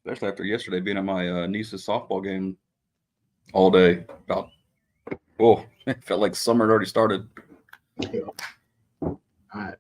especially after yesterday being at my niece's softball game all day. It felt like summer had already started. Yeah. All right.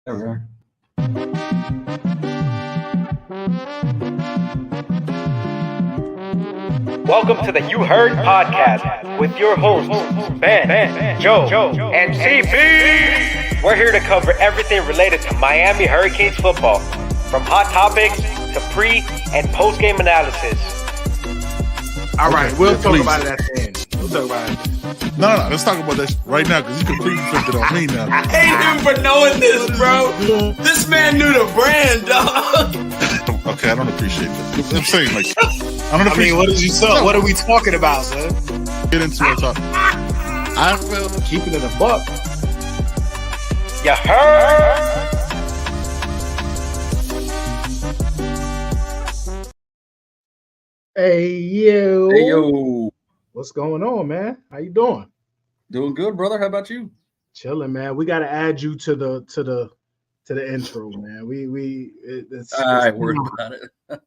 There we are. Welcome to the You Heard podcast with your hosts, Ben, Joe, and CB. We're here to cover everything related to Miami Hurricanes football, from hot topics to pre- and post-game analysis. All right, we'll talk about it at the end. We'll talk about it. No, let's talk about that right now because you completely flipped it on me now. I hate him for knowing this, bro. This man knew the brand, dog. Okay, I don't appreciate that. I'm saying, like, I don't I appreciate mean, what did you say? What are we talking about, man? Get into it. I feel Keeping it a buck. You heard? Hey yo. Hey yo, What's going on, man? How you doing? doing good, brother. How about you? Chilling, man. We got to add you to the intro, man. It's I ain't worried about it.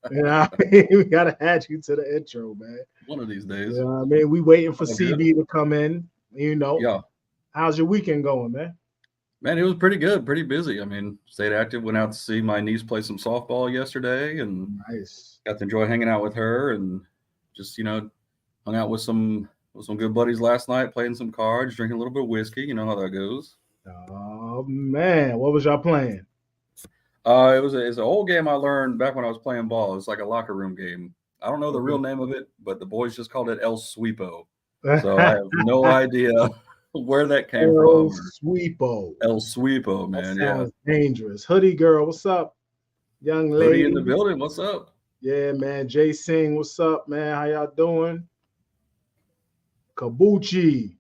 you know what I mean? We got to add you to the intro, man. One of these days. You know what I mean? We waiting for Oh, CB to come in. You know, Yeah, how's your weekend going, man? man, it was pretty good, pretty busy. I mean, stayed active. Went out to see my niece play some softball yesterday, and Nice. got to enjoy hanging out with her, and just hung out with some good buddies last night, playing some cards, drinking a little bit of whiskey. You know how that goes. Oh man, what was y'all playing? It's an old game I learned back when I was playing ball. It's like a locker room game. I don't know the real name of it, but the boys just called it El Sweepo. So I have no idea where that came El from. Sweepo. El Sweepo, man. That Yeah. sounds dangerous. Hoodie girl, what's up? Young Hoodie lady in the building. What's up? Yeah, man. Jay Singh, what's up, man? How y'all doing? Kabuchi,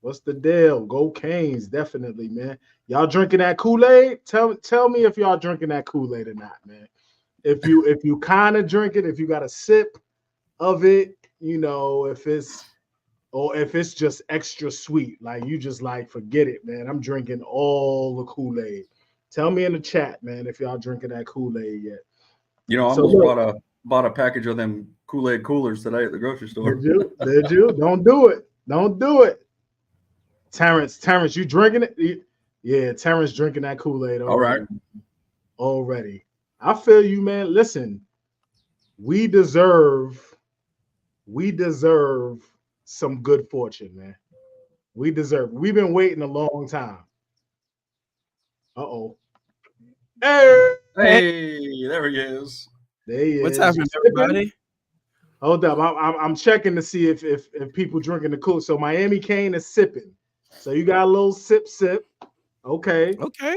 what's the deal? Go Canes, definitely, man. Y'all drinking that Kool-Aid? Tell me if y'all drinking that Kool-Aid or not, man. If you kind of drink it, if you got a sip of it, you know, if it's just extra sweet, like you just like forget it, man. I'm drinking all the Kool-Aid. Tell me in the chat, man, if y'all drinking that Kool-Aid yet. You know, I So almost look, bought a package of them Kool-Aid coolers today at the grocery store. Did you? Did you? Don't do it. Don't do it. Terrence, you drinking it? Yeah, Terrence drinking that Kool-Aid. All right. Already. I feel you, man. Listen, we deserve some good fortune, man. We've been waiting a long time. Uh-oh. Hey, Hey, there he is. there he is. What's happening, You sipping? everybody? Hold up, I'm checking to see if people drinking the cool. So Miami Kane is sipping. So you got a little sip. Okay. Okay.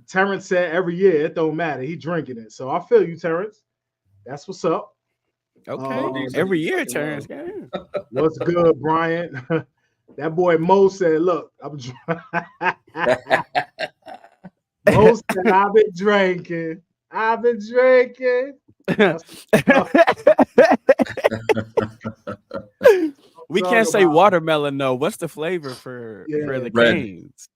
Terrence said every year it don't matter. He drinking it. So I feel you, Terrence. That's what's up. Okay. Every year, Terrence. Yeah. What's good, Brian? That boy Mo said, "Look, I'm." Mo said, "I've been drinking. We can't say watermelon, though. What's the flavor for the Red. Canes?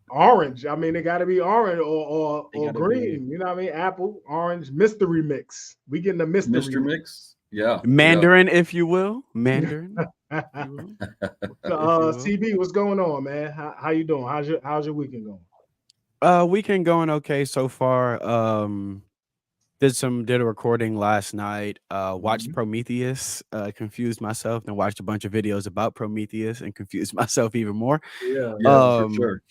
Orange. I mean, it got to be orange or They gotta green. You know what I mean? Apple, orange, mystery mix. We getting the mystery Mr. Mix. Yeah. Mandarin, if you will. Mandarin. if you will. CB, what's going on, man? How you doing? How's your weekend going? Weekend going okay so far. Did a recording last night. Watched Prometheus, confused myself, and watched a bunch of videos about Prometheus and confused myself even more. Yeah. Yeah, for sure.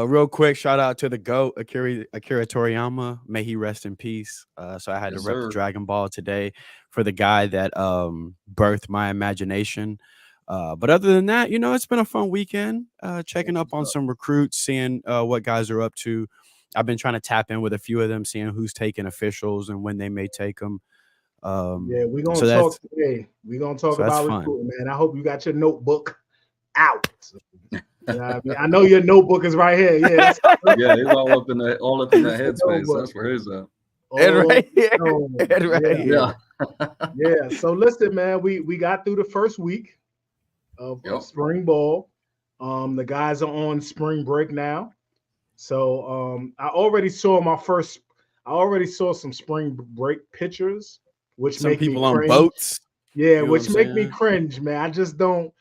Real quick, shout out to the GOAT, Akira Toriyama. May he rest in peace. So I had Yes, to rep sir. the Dragon Ball today for the guy that birthed my imagination. But other than that, it's been a fun weekend. Checking up on some recruits, seeing what guys are up to. I've been trying to tap in with a few of them, seeing who's taking officials and when they may take them. Yeah, we're gonna talk today. We're gonna talk about recruiting, man. I hope you got your notebook out. You know what I mean? I know your notebook is right here. Yeah, Yeah, he's all up in that headspace. That's where he's at. Right here. Right Yeah. Yeah. So listen, man, we got through the first week of spring ball. The guys are on spring break now. So I already saw some spring break pictures, which some make people me on cringe. boats. Yeah, You know which what I'm make me saying? cringe, man. I just don't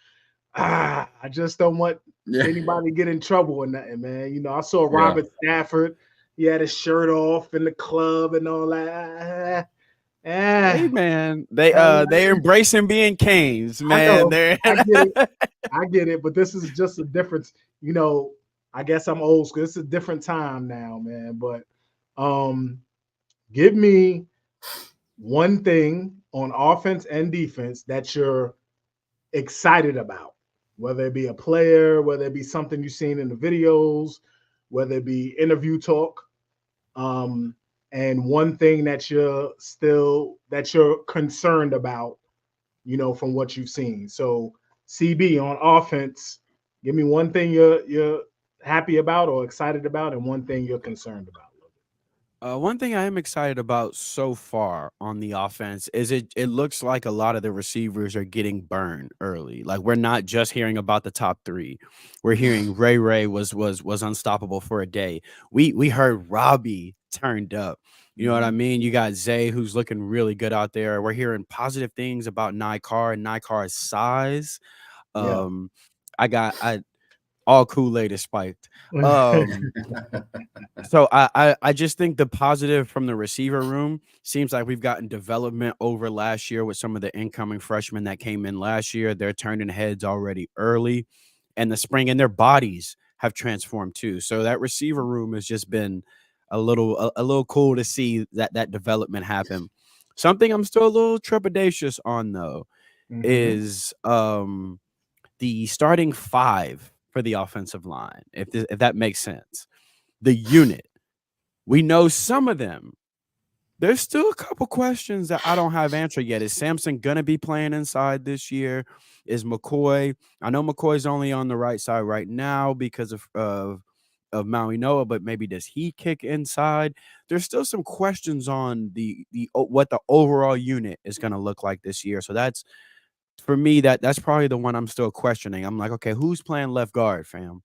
want Yeah. anybody get in trouble or nothing, man. You know, I saw Yeah. Robert Stafford. He had his shirt off in the club and all that. Hey man, they're embracing being Canes, I man. know, I get it, but this is just a difference. You know, I guess I'm old school. It's a different time now, man. But give me one thing on offense and defense that you're excited about, whether it be a player, whether it be something you've seen in the videos, whether it be interview talk, and one thing that you're concerned about, you know, from what you've seen. So CB on offense, give me one thing you're happy about or excited about, and one thing you're concerned about. One thing I am excited about so far on the offense is it looks like a lot of the receivers are getting burned early. Like we're not just hearing about the top 3. We're hearing Ray was unstoppable for a day. We heard Robbie turned up. You know what I mean? You got Zay who's looking really good out there. We're hearing positive things about Nikar and Nikar's size. Yeah. I all Kool-Aid is spiked. So I just think the positive from the receiver room seems like we've gotten development over last year with some of the incoming freshmen that came in last year. They're turning heads already early, and the spring and their bodies have transformed too. So that receiver room has just been a little cool to see that development happen. Something I'm still a little trepidatious on though is the starting 5 for the offensive line, if that makes sense. The unit. We know some of them. There's still a couple questions that I don't have answered yet. Is Samson gonna be playing inside this year? Is McCoy? I know McCoy's only on the right side right now because of Maui Noah, but maybe does he kick inside? There's still some questions on the what the overall unit is gonna look like this year. So that's for me, that's probably the one I'm still questioning. I'm like, okay, who's playing left guard, fam?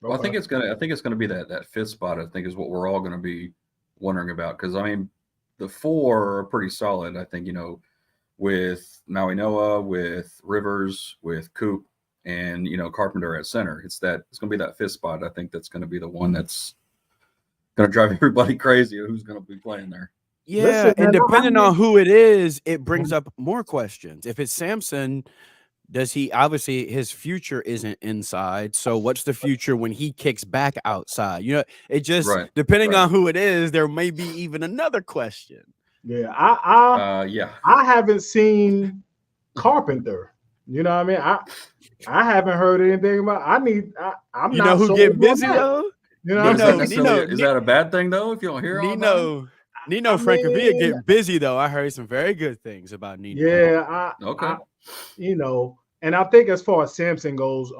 Well, I think it's gonna be that 5th spot. I think is what we're all gonna be wondering about, because I mean, the 4 are pretty solid. I think, you know, with Maui Noah, with Rivers, with Coop, and you know Carpenter at center. It's gonna be that 5th spot. I think that's gonna be the one that's gonna drive everybody crazy. Who's gonna be playing there? Yeah, Listen, and man, depending on who it is, it brings up more questions. If it's Samson, does he obviously his future isn't inside? So what's the future when he kicks back outside? You know, it just depending on who it is, there may be even another question. Yeah, yeah. I haven't seen Carpenter. You know what I mean? I haven't heard anything about. I'm You not know who sold getting on busy that. though? You know, Is that a bad thing though? If you don't hear all about it? Nino Francavilla getting busy though. I heard some very good things about Nino. Yeah, you know, and I think as far as Samson goes,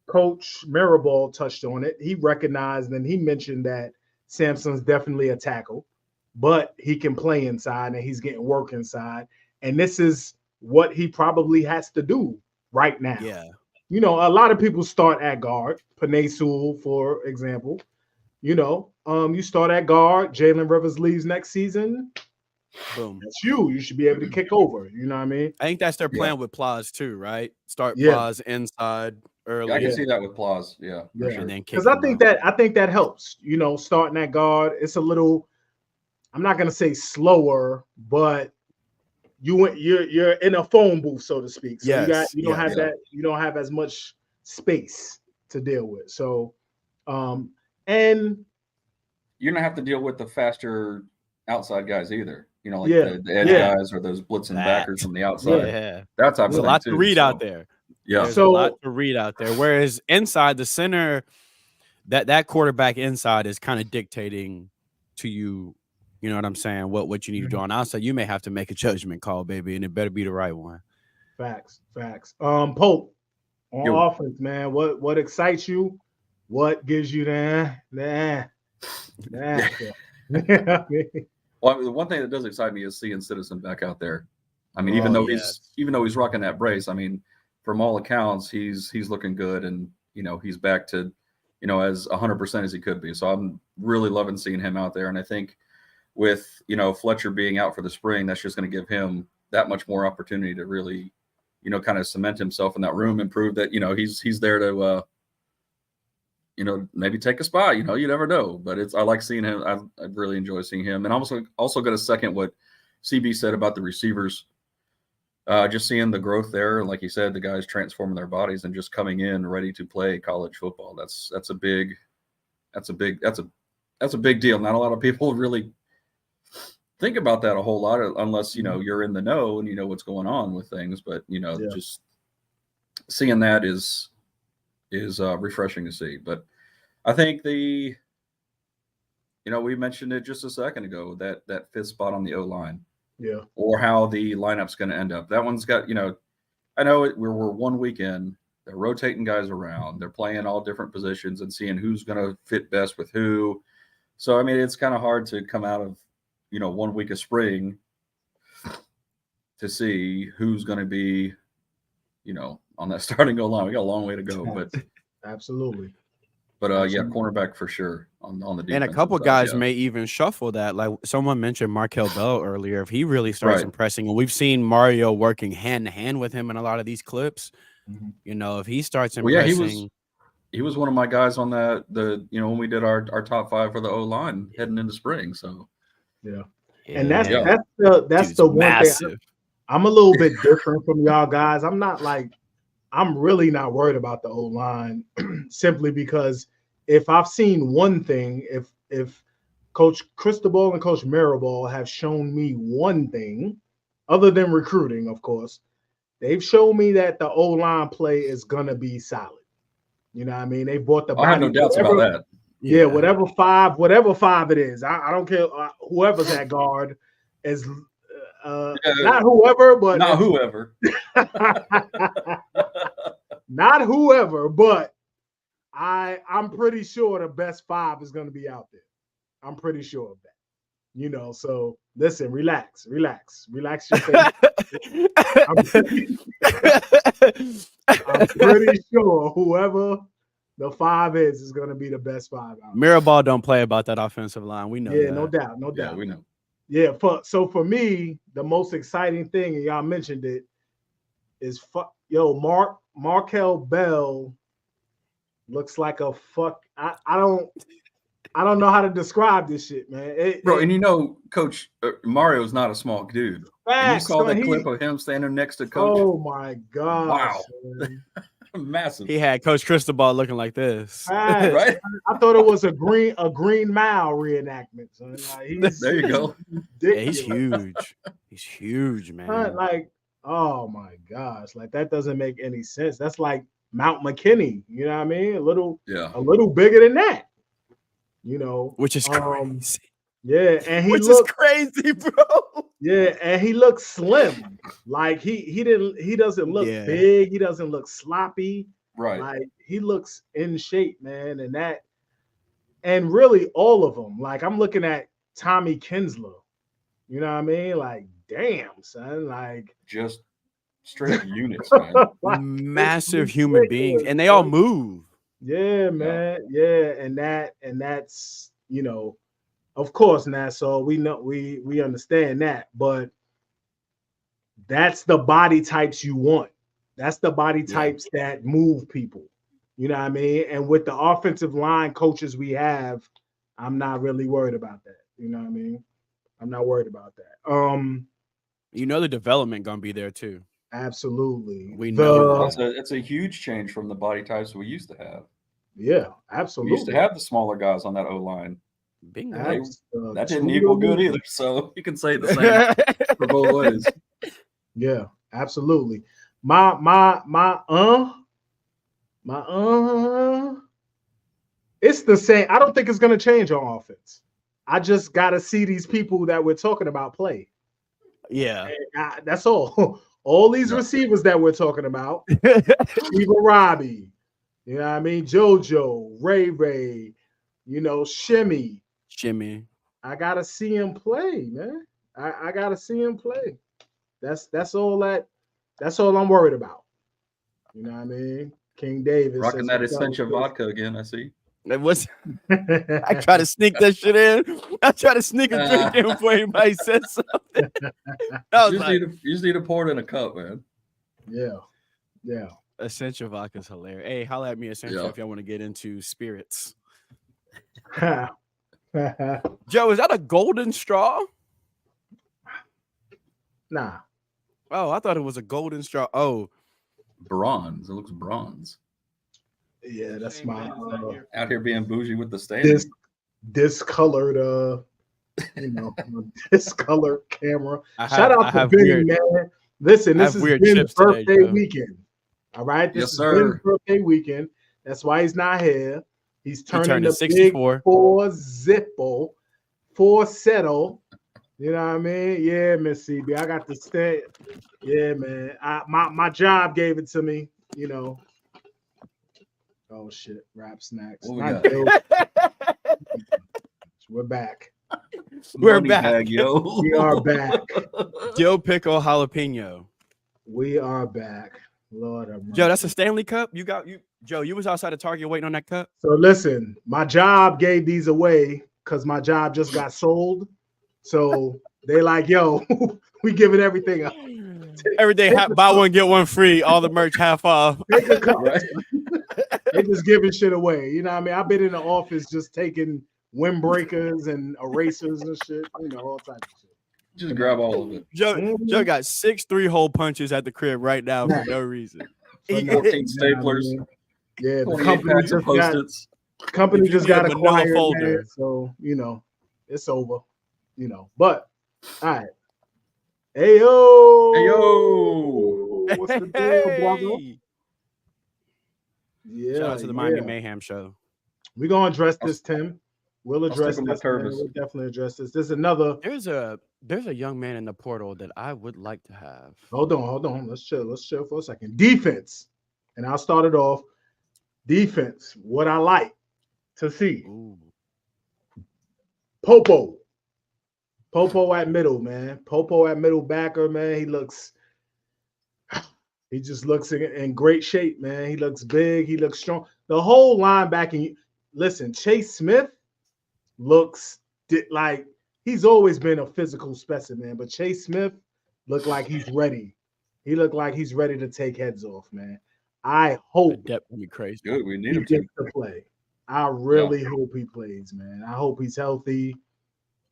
Coach Mirabal touched on it. He recognized and he mentioned that Samson's definitely a tackle, but he can play inside and he's getting work inside. And this is what he probably has to do right now. Yeah. You know, a lot of people start at guard. Panay Sewell, for example. You know, you start at guard. Jalen Rivers leaves next season. Boom. That's you. You should be able to kick over. You know what I mean? I think that's their plan with Plaz too, right? Start Plaz inside early. Yeah, I can see that with Plaz. Yeah, for sure. Because I think that helps. You know, starting at guard, it's a little. I'm not gonna say slower, but you're in a phone booth, so to speak. So you don't have that. You don't have as much space to deal with. So, and you don't have to deal with the faster outside guys either. You know, like the edge guys or those blitzing backers from the outside. Yeah, that's there's a lot to read out there. Yeah, there's a lot to read out there. Whereas inside the center, that quarterback inside is kind of dictating to you. You know what I'm saying? What you need to do on outside, you may have to make a judgment call, baby, and it better be the right one. Facts. Polk on offense, man. What excites you? What gives you that? Well, the one thing that does excite me is seeing Citizen back out there. I mean, even though he's rocking that brace, I mean, from all accounts, he's looking good, and you know he's back to, you know, as 100% as he could be. So I'm really loving seeing him out there, and I think with, you know, Fletcher being out for the spring, that's just going to give him that much more opportunity to really, you know, kind of cement himself in that room and prove that, you know, he's there to maybe take a spot. You never know. But I like seeing him. I really enjoy seeing him. And I'm also going to second what CB said about the receivers. Just seeing the growth there, like you said, the guys transforming their bodies and just coming in ready to play college football. That's a big deal. Not a lot of people really think about that a whole lot, unless you're in the know and you know what's going on with things. But just seeing that is refreshing to see. But I think we mentioned it just a second ago, that fifth spot on the O-line. Yeah. Or how the lineup's going to end up. That one's got, I know we're 1 week in. They're rotating guys around. They're playing all different positions and seeing who's going to fit best with who. So, I mean, it's kind of hard to come out of, 1 week of spring to see who's going to be, on that starting goal line. We got a long way to go, but absolutely. But cornerback for sure on the defense. And a couple guys may even shuffle that. Like someone mentioned Markel Bell earlier. If he really starts impressing, and we've seen Mario working hand to hand with him in a lot of these clips. If he starts impressing, he was one of my guys on when we did our top 5 for the O line heading into spring. So and that's the one massive. thing. I'm a little bit different from y'all guys. I'm really not worried about the O-line simply because if I've seen one thing, if Coach Cristobal and Coach Mirabal have shown me one thing, other than recruiting, of course, they've shown me that the O-line play is going to be solid. You know what I mean? They bought the body. I have no doubts about that. Yeah, whatever five it is. I don't care. Whoever's at guard is not whoever, but not whoever. Not whoever, but I'm pretty sure the best 5 is going to be out there. I'm pretty sure of that. So listen, relax your face. I'm pretty sure whoever the 5 is going to be the best 5 out. Mirabal don't play about that offensive line. We know that. No doubt. Yeah, we know. Yeah, for me, the most exciting thing, and y'all mentioned it, is Markel Bell looks like a fuck. I don't know how to describe this shit, man. And Coach Mario's not a small dude. You saw that clip of him standing next to Coach. Oh my god! Wow, massive. He had Coach Cristobal looking like this, right? I thought it was a Green Mile reenactment. Son. There you go. Yeah, he's huge. He's huge, man. Oh my gosh, that doesn't make any sense. That's like Mount McKinney, you know what I mean? A little bigger than that, which is crazy. Yeah, and he is crazy, bro. Yeah, and he looks slim. Like he doesn't look big. He doesn't look sloppy. Right. Like he looks in shape, man. And really all of them. Like I'm looking at Tommy Kinsler. You know what I mean? Like, damn, son. Like just straight units, man. Massive human beings, and they all move. Yeah, man. Yeah, and that's of course, Nassau, we know we understand that, but that's the body types you want. That's the body types that move people. You know what I mean? And with the offensive line coaches we have, I'm not really worried about that. You know what I mean? I'm not worried about that. The development gonna be there too. Absolutely. We know it's a huge change from the body types we used to have. Yeah, absolutely. We used to have the smaller guys on that O-line. Bingo. That didn't equal good either. So you can say the same for both ways. Yeah, absolutely. My it's the same. I don't think it's going to change on offense. I just got to see these people that we're talking about play. Yeah. That's all. All these receivers that we're talking about, Steve Robbie, you know what I mean? JoJo, Ray, Shimmy. I got to see him play, man. I got to see him play. That's all I'm worried about. You know what I mean? King Davis. Rocking that Essentia vodka again, I see. It was. I try to sneak that shit in. I try to sneak a drink in before anybody said something. You just need to pour it in a cup, man. Yeah. Essential vodka is hilarious. Hey, holla at me, Essential, Yeah. if y'all want to get into spirits. Nah, Joe, is that a golden straw? Oh, I thought it was a golden straw. Oh, Bronze. It looks bronze. yeah, that's Shame my man is not here. Out here being bougie with the standing. discolored discolored camera. I Shout have- out I to have Benny, weird- man. Listen, I this have is weird Ben's chips today, birthday Joe. weekend. All right, this Yes, is sir. Ben's birthday weekend. That's why he's not here. He's turning turning the 64. big 4 settle. You know what I mean? Yeah, Miss CB. I got to stay. Yeah, man. My job gave it to me, you know. Oh shit, rap snacks. What we Not got? Joe. We're back. We're Money back. bag, yo. We are back. Dill pickle jalapeno. We are back. Lord have mercy. Joe, that's a Stanley Cup. Joe. You was outside of Target waiting on that cup. So listen, my job gave these away because my job just got sold. So they like, yo, we giving everything up. Every day, buy one get one free. All the merch half off. Take a cup. Right? They just giving shit away. You know what I mean? I've been in the office just taking windbreakers and erasers and shit, all types of shit. Just grab all of it. Joe got 6 3-hole punches at the crib right now for no reason. For nothing, 14 you know what I staplers. mean? Yeah, the 28 company packs of just got Post-its. company If you just need a got manila acquired, folder. man, so it's over. But all right. Hey yo, Hey, yo. what's the deal, brother? Hey! Yeah, Shout out to the Miami Mayhem show. We're gonna address this, Tim. We'll stick address with my this. Man. turbans. We'll definitely address this. There's another. There's a young man in the portal that I would like to have. Hold on. Let's chill for a second. Defense, and I'll start it off. Defense. What I like to see. Ooh. Popo at middle, man. Popo at middle backer, man. He just looks in great shape, man. He looks big. He looks strong. The whole linebacking. Listen, Chase Smith looks like he's always been a physical specimen, but Chase Smith looked like he's ready. He looked like he's ready to take heads off, man. I The hope depth would be crazy. Good. We need he him to. gets to play. I really hope he plays, man. I hope he's healthy.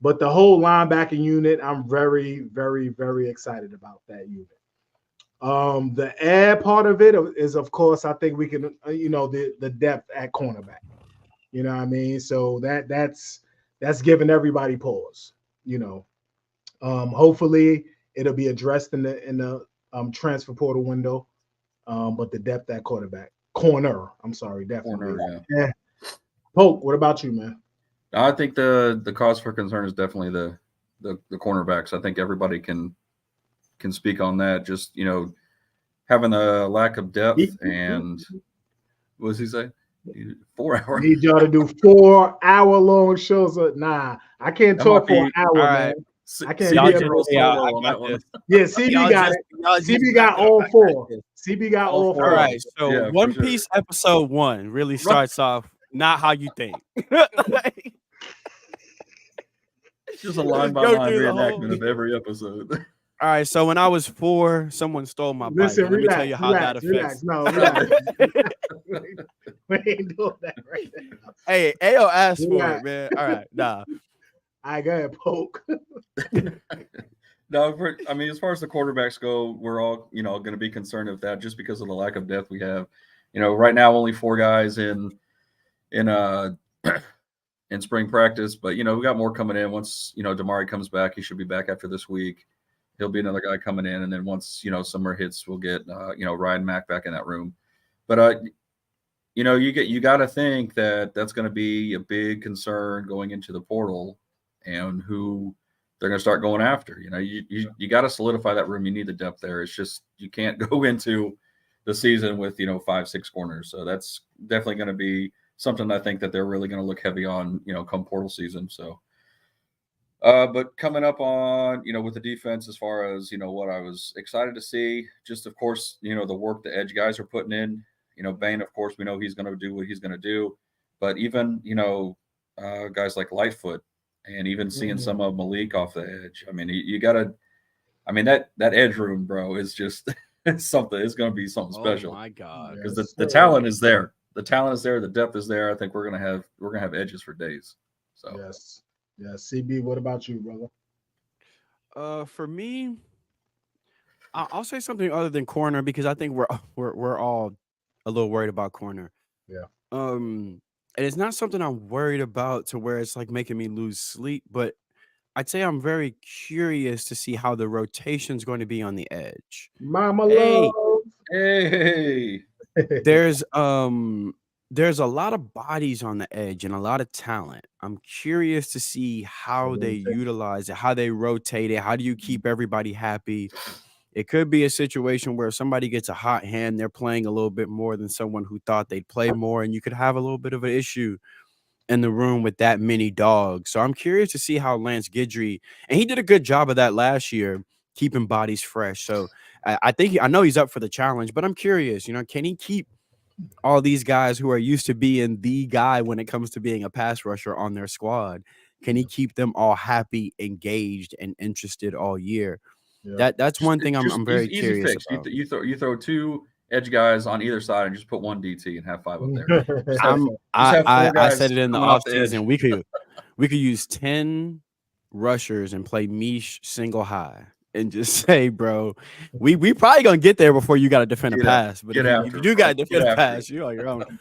But the whole linebacking unit, I'm very, very, very excited about that unit. The air part of it is, of course, I think we can, the depth at cornerback. You know what I mean? So that's giving everybody pause. Hopefully it'll be addressed in the transfer portal window. But the depth at corner. I'm sorry, definitely. Corner, Yeah. Polk, what about you, man? I think the cause for concern is definitely the cornerbacks. I think everybody can speak on that. Just having a lack of depth and what does he say? 4 hours. I need y'all to do 4-hour-long shows. Nah, I can't That talk might for an be- hour, all man. right. I can't Y'all be just- a yeah, solo I on got that one. this. Yeah, CB Y'all got just- it. y'all just CB back got up, all back 4. up. CB got All all 4. four. All right, so Yeah, for One sure. Piece episode 1 really starts off not how you think. It's just a line by Go line through the reenactment whole- of every episode. All right, so when I was 4, someone stole my bike. Listen, Let me relax, tell you how that affects. relax. No, relax. We ain't doing that right now. Hey, AO asked for Relax. it, man. All right, nah. I got a Poke. No, as far as the quarterbacks go, we're all going to be concerned with that just because of the lack of depth we have. Right now only 4 guys in spring practice, but we got more coming in. Once Damari comes back, he should be back after this week. He'll be another guy coming in, and then once summer hits, we'll get Ryan Mack back in that room. But you got to think that that's going to be a big concern going into the portal, and who they're going to start going after. You got to solidify that room. You need the depth there. It's just you can't go into the season with 5-6 corners. So that's definitely going to be something I think that they're really going to look heavy on come portal season. So. But coming up on, with the defense, as far as, what I was excited to see, just, of course, the work the edge guys are putting in, Bain, of course, we know he's going to do what he's going to do, but even, guys like Lightfoot and even seeing some of Malik off the edge. I mean, you got to, that edge room, bro, is just, It's something. It's going to be something special. Oh my God! Because Yes, the sir. talent is there. The talent is there. The depth is there. I think we're gonna have edges for days. So Yes. Yes. CB, what about you, brother? For me, I'll say something other than corner because I think we're all a little worried about corner. Yeah. And it's not something I'm worried about to where it's like making me lose sleep, but I'd say I'm very curious to see how the rotation's going to be on the edge. Mama Hey, love. hey, there's there's a lot of bodies on the edge and a lot of talent. I'm curious to see how they utilize it, how they rotate it. How do you keep everybody happy? It could be a situation where somebody gets a hot hand, they're playing a little bit more than someone who thought they'd play more, and you could have a little bit of an issue in the room with that many dogs. So I'm curious to see how Lance Guidry, and he did a good job of that last year, keeping bodies fresh. So I think I know he's up for the challenge, but I'm curious, can he keep all these guys who are used to being the guy when it comes to being a pass rusher on their squad? Can he keep them all happy, engaged, and interested all year? Yeah. That's one thing I'm very easy curious fix. about. You throw two edge guys on either side and just put one DT and have 5 up there. Just have, I 4 guys said it in the coming off the edge. offseason. We could use 10 rushers and play Mish single high and just say, bro, we probably gonna get there before you got to defend a pass. But if you do got to defend a pass, you're on your own.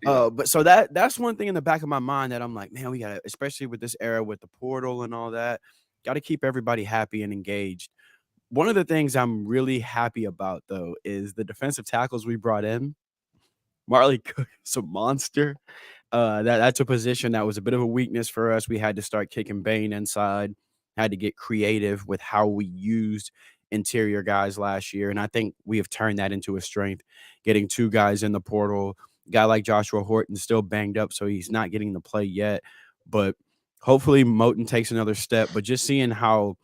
But so that's one thing in the back of my mind that I'm like, man, we gotta, especially with this era with the portal and all that, got to keep everybody happy and engaged. One of the things I'm really happy about, though, is the defensive tackles we brought in. Marley Cook is a monster. That's a position that was a bit of a weakness for us. We had to start kicking Bane inside, had to get creative with how we used interior guys last year. And I think we have turned that into a strength, getting 2 guys in the portal. A guy like Joshua Horton still banged up, so he's not getting the play yet. But hopefully Moten takes another step. But just seeing how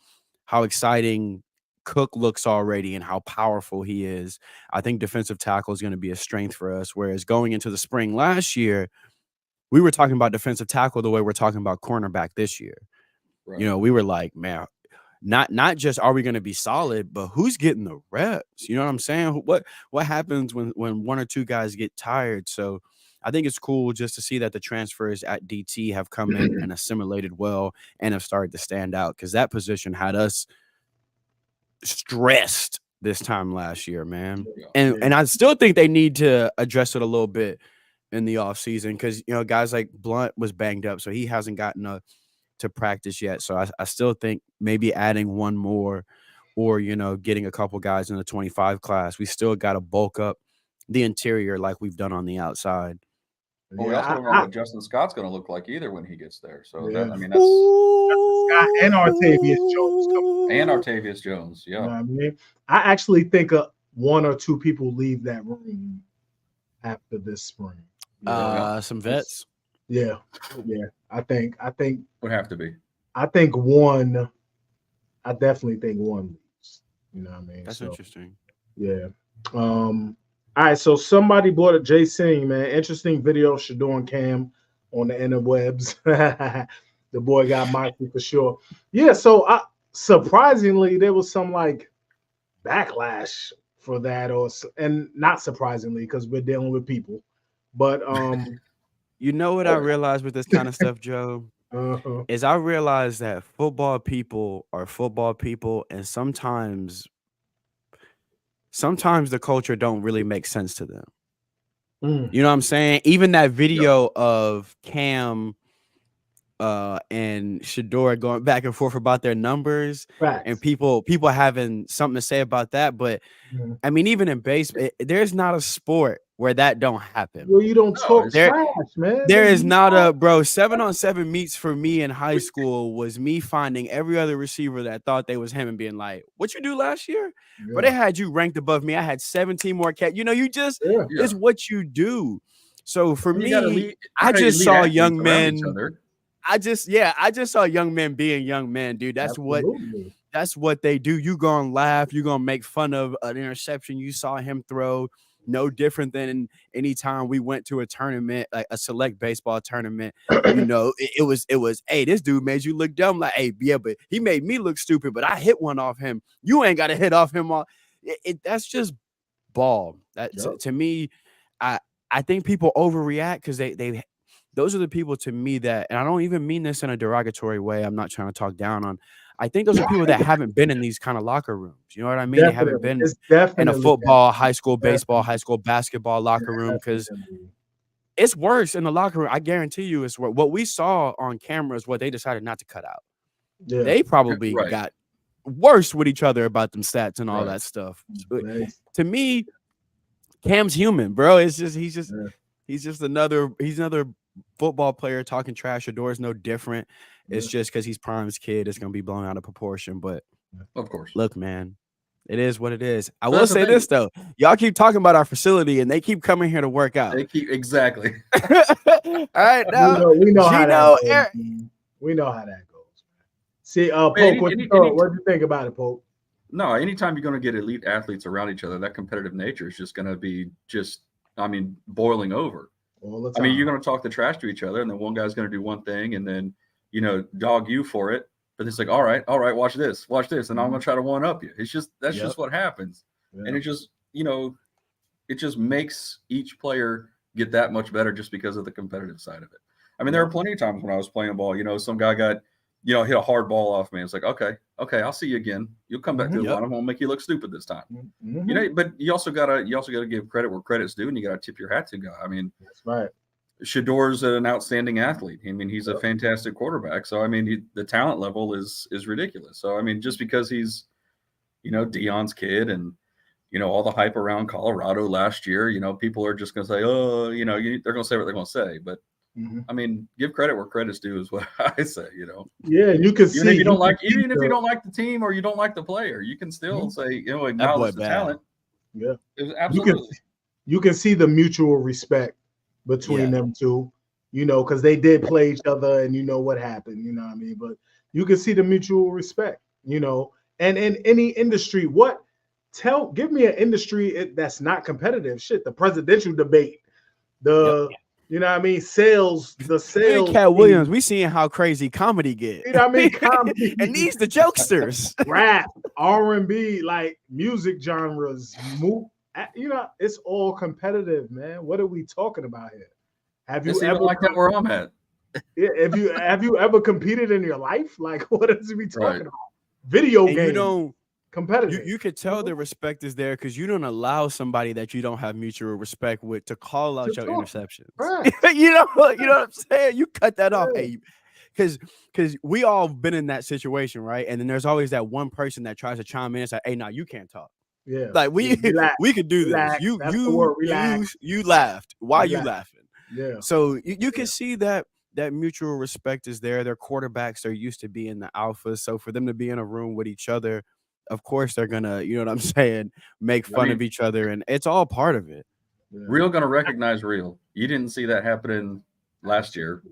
exciting Cook looks already and how powerful he is, I think defensive tackle is going to be a strength for us. Whereas going into the spring last year, we were talking about defensive tackle the way we're talking about cornerback this year. Right. We were like, man, not just are we going to be solid, but who's getting the reps? You know what I'm saying? What happens when 1 or 2 guys get tired? So I think it's cool just to see that the transfers at DT have come in and assimilated well and have started to stand out, because that position had us stressed this time last year, man. And I still think they need to address it a little bit in the offseason, because guys like Blunt was banged up, so he hasn't gotten to practice yet. So I still think maybe adding 1 more, or getting a couple guys in the 25 class. We still got to bulk up the interior like we've done on the outside. Well, we also don't know what Justin Scott's going to look like either when he gets there. So that's Scott and Artavius Jones. And Artavius Jones, yeah. You know what I mean? I actually think 1 or 2 people leave that room after this spring. Some vets. Yeah. I think would have to be. I think 1. I definitely think 1 leaves. You know what I mean? That's interesting. Yeah. All right, so somebody bought a Jay Singh, man. Interesting video, Shador and Cam on the interwebs. The boy got Mikey for sure. Yeah, so surprisingly, there was some backlash for that, and not surprisingly, because we're dealing with people. But you know what I realized with this kind of stuff, Joe? Is I realized that football people are football people, and sometimes the culture don't really make sense to them. You know what I'm saying? Even that video of Cam and Shador going back and forth about their numbers, and people having something to say about that. But I mean, even in baseball, there's not a sport where that don't happen. Well, you don't talk trash, man. There is not a 7-on-7 meets for me in high school was me finding every other receiver that thought they was him and being like, "What you do last year?" Yeah. But they had you ranked above me. I had 17 more cat. You just it's what you do. So for me, I just saw young men. I just saw young men being young men, dude. That's what they do. You gonna laugh, you gonna make fun of an interception you saw him throw. No different than any time we went to a tournament, like a select baseball tournament. It was, hey, this dude made you look dumb. Like, hey, yeah, but he made me look stupid, but I hit one off him. You ain't got to hit off him. that's just ball. That Yep. to me, I think people overreact because they those are the people to me that, and I don't even mean this in a derogatory way. I'm not trying to talk down on. I think those are people that haven't been in these kind of locker rooms. You know what I mean? They haven't Definitely. been It's in a definitely football, high school baseball, Definitely. high school basketball locker room because Definitely. it's worse in the locker room. I guarantee you, it's what we saw on camera is what they decided not to cut out. Yeah. They probably Right. got worse with each other about them stats and all Right. that stuff. Nice. To me, Cam's human, bro. It's just Yeah. he's just another football player talking trash. Shador's no different. It's just because he's Prime's kid, it's gonna be blown out of proportion. But Of course. look, man, it is what it is. I But will that's the say thing. this though. Y'all keep talking about our facility and they keep coming here to work out. They keep exactly. All right, now We know how Gino, that goes. Eric- Man. We know how that goes. See, Polk, Any- what any- do you think about it, Polk? No, anytime you're going to get elite athletes around each other, that competitive nature is just going to be boiling over. All the I time. mean, you're going to talk the trash to each other, and then one guy's going to do one thing, and then dog you for it. But it's like, all right, watch this, and I'm going to try to one up you. It's just that's just what happens, and it just it just makes each player get that much better just because of the competitive side of it. I mean, there are plenty of times when I was playing ball, some guy got hit a hard ball off me. It's like, okay, I'll see you again. You'll come back to the line. I'm gonna make you look stupid this time. But you also gotta give credit where credit's due, and you gotta tip your hat to guy. I mean, that's right. Shador's an outstanding athlete. I mean, he's a fantastic quarterback. So I mean, the talent level is ridiculous. So I mean, just because he's Deion's kid and all the hype around Colorado last year, people are just gonna say, oh, they're gonna say what they're gonna say, but. I mean, give credit where credit's due is what I say. Yeah, you can see even if you don't like the team or you don't like the player, you can still say acknowledge the talent. Yeah, absolutely. You can see the mutual respect between them two. Because they did play each other, and what happened. You know what I mean? But you can see the mutual respect. And in any industry, give me an industry that's not competitive. Shit, the presidential debate, You know what I mean? Sales. Cat Williams, we seeing how crazy comedy get. You know what I mean? Comedy. And these the jokesters. Rap, R&B, like music genres. It's all competitive, man. What are we talking about here? Have you ever like that where I'm at? Have you ever competed in your life? Like, what is we talking about? Video games. Competitive. You could tell the respect is there because you don't allow somebody that you don't have mutual respect with to call out your interceptions. Right. you know what I'm saying? You cut that off. Hey, because we all been in that situation, right? And then there's always that one person that tries to chime in and say, hey, no, you can't talk. Yeah. Like we could do this. You laughed. Why you laughing? Yeah. So you can see that mutual respect is there. Their quarterbacks are used to being the alphas. So for them to be in a room with each other, of course they're gonna, you know what I'm saying, make fun of each other, and it's all part of it. Yeah. Real gonna recognize real. You didn't see that happening last year.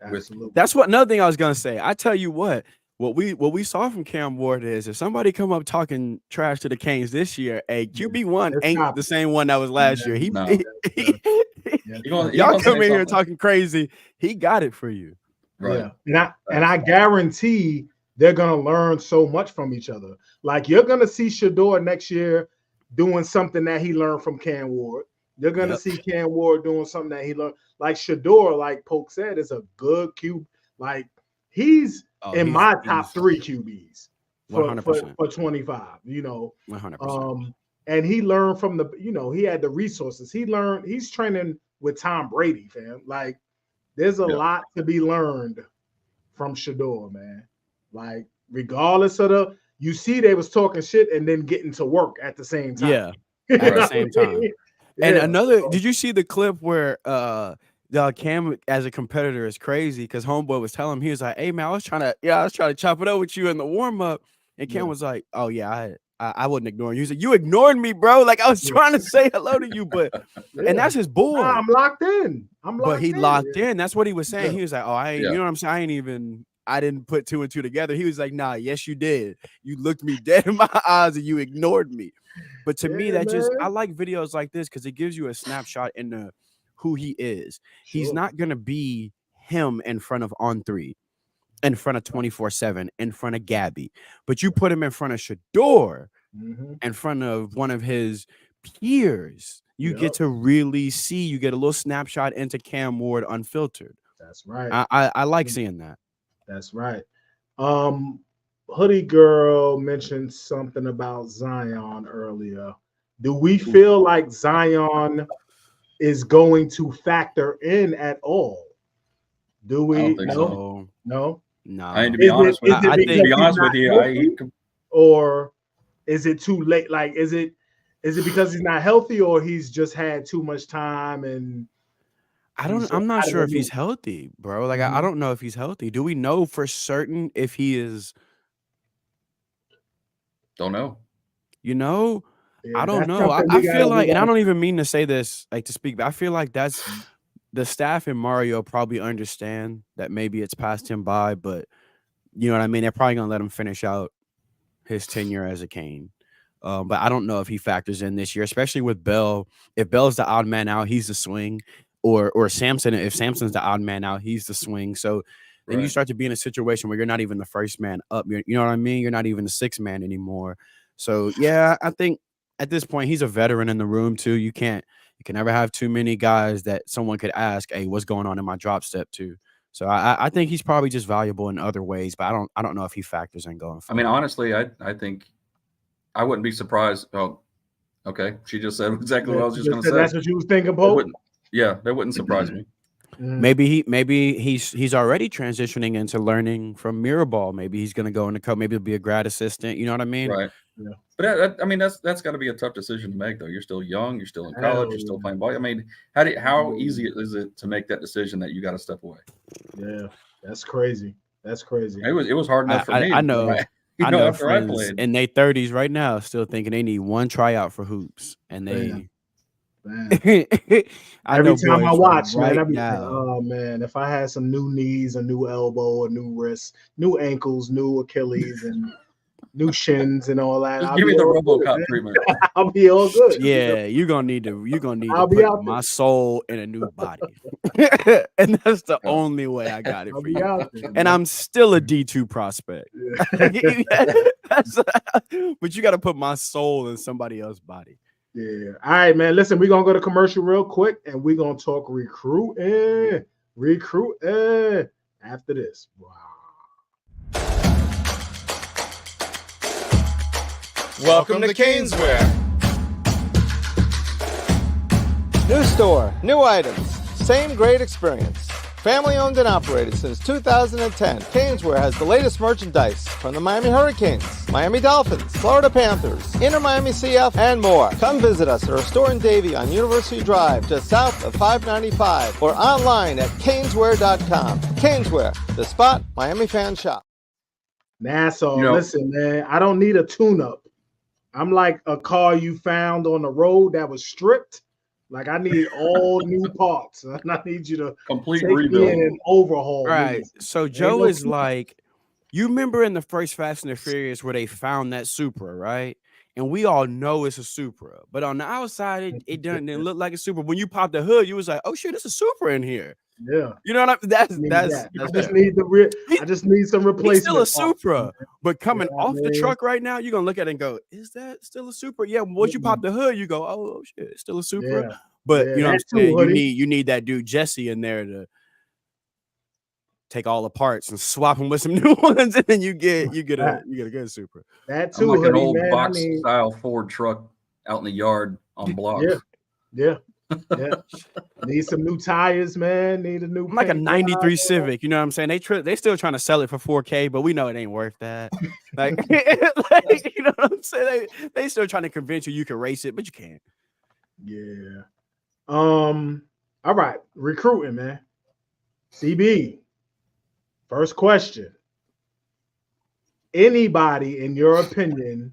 Absolutely. That's another thing I was gonna say. I tell you what we saw from Cam Ward is if somebody come up talking trash to the Canes this year, QB1 ain't the same one that was last year. Y'all come in here talking crazy. He got it for you. Right. Yeah. And I guarantee they're going to learn so much from each other. Like, you're going to see Shador next year doing something that he learned from Cam Ward. You're going to see Cam Ward doing something that he learned. Like, Shador, like Polk said, is a good QB. Like, he's in my top 3 QBs for 25, 100%. And he learned from he had the resources. He's training with Tom Brady, fam. Like, there's a lot to be learned from Shador, man. Like, regardless of they was talking shit and then getting to work at the same time. Yeah, at the same time. And did you see the clip where Cam as a competitor is crazy because homeboy was telling him, he was like, hey man, I was trying to chop it up with you in the warm-up. And Cam was like, oh yeah, I wasn't ignoring you. He said, you ignored me, bro. Like, I was trying to say hello to you, but and that's his boy. Nah, I'm locked in. But he locked in. That's what he was saying. He was like, oh, I ain't, you know what I'm saying? I didn't put 2 and 2 together. He was like, nah, yes, you did. You looked me dead in my eyes and you ignored me. But to me, I like videos like this because it gives you a snapshot into who he is. Sure. He's not going to be him in front of On3, in front of 24/7, in front of Gabby. But you put him in front of Shador, in front of one of his peers. You get to really see, you get a little snapshot into Cam Ward unfiltered. That's right. I like seeing that. That's right. Hoodie Girl mentioned something about Zion earlier. Do we feel like Zion is going to factor in at all? Do we? I don't think No. No. No. I mean, to be honest with you, or is it too late? Like, is it because he's not healthy, or he's just had too much time? And I'm not sure if he's healthy, bro. Like, I don't know if he's healthy. Do we know for certain if he is? Don't know. You know, I don't know. I feel like, and I don't even mean to say this like to speak, but I feel like that's the staff and Mario probably understand that maybe it's passed him by, but you know what I mean? They're probably gonna let him finish out his tenure as a Cane. But I don't know if he factors in this year, especially with Bell. If Bell's the odd man out, he's the swing. Or Samson, if Samson's the odd man out, he's the swing. So then you start to be in a situation where you're not even the first man up. You know what I mean? You're not even the sixth man anymore. So yeah, I think at this point he's a veteran in the room too. You can never have too many guys that someone could ask, "Hey, what's going on in my drop step too?" So I think he's probably just valuable in other ways, but I don't know if he factors in going forward. I mean, honestly, I think I wouldn't be surprised. Oh, okay. She just said exactly what I was just going to say. That's what you was thinking, Polk? Yeah, that wouldn't surprise me. Maybe he's already transitioning into learning from Mirrorball. Maybe he's going to go into code. Maybe he'll be a grad assistant. You know what I mean? Right. Yeah. But I mean, that's got to be a tough decision to make, though. You're still young. You're still in college. You're still playing ball. I mean, how easy is it to make that decision that you got to step away? Yeah, that's crazy. That's crazy. It was hard enough for me. I know. I know after I friends played in their 30s right now still thinking they need one tryout for hoops, and they. Every time I watch, man, I be like, oh man, if I had some new knees, a new elbow, a new wrist, new ankles, new Achilles, and new shins and all that. Just give me the RoboCop treatment. I'll be all good. Yeah, you're gonna need to put my soul in a new body. And that's the only way I got it for you. And I'm still a D2 prospect. But you gotta put my soul in somebody else's body. Yeah. All right, man. Listen, we're gonna go to commercial real quick and we're gonna talk recruiting after this. Wow. Welcome to Caneswear. New store, new items, same great experience. Family owned and operated since 2010, Caneswear has the latest merchandise from the Miami Hurricanes, Miami Dolphins, Florida Panthers, Inter Miami CF, and more. Come visit us at our store in Davie on University Drive, just south of 595, or online at caneswear.com. Caneswear, the spot Miami fans shop. Nassau, listen, man, I don't need a tune-up. I'm like a car you found on the road that was stripped. Like I need all new parts, and I need you to complete rebuild and overhaul. Right. So Joe is like, you remember in the first Fast and the Furious where they found that Supra, right? And we all know it's a Supra, but on the outside, it didn't look like a Supra. When you popped the hood, you was like, "Oh shit, it's a Supra in here." Yeah, you know what I mean? I just need some replacement. It's still a Supra, but coming off the truck right now, you're gonna look at it and go, "Is that still a Supra?" Yeah. Once you pop the hood, you go, "Oh shit, it's still a Supra." Yeah. But you know what I'm saying? You need that dude Jesse in there to take all the parts and swap them with some new ones, and then you get a good Supra. That too, like an old box style Ford truck out in the yard on blocks. Yeah. Need some new tires, man. Need a new. I'm like a '93 Civic. You know what I'm saying? They still trying to sell it for $4K, but we know it ain't worth that. Like, you know what I'm saying? They still trying to convince you can race it, but you can't. Yeah. All right. Recruiting, man. CB. First question. Anybody, in your opinion,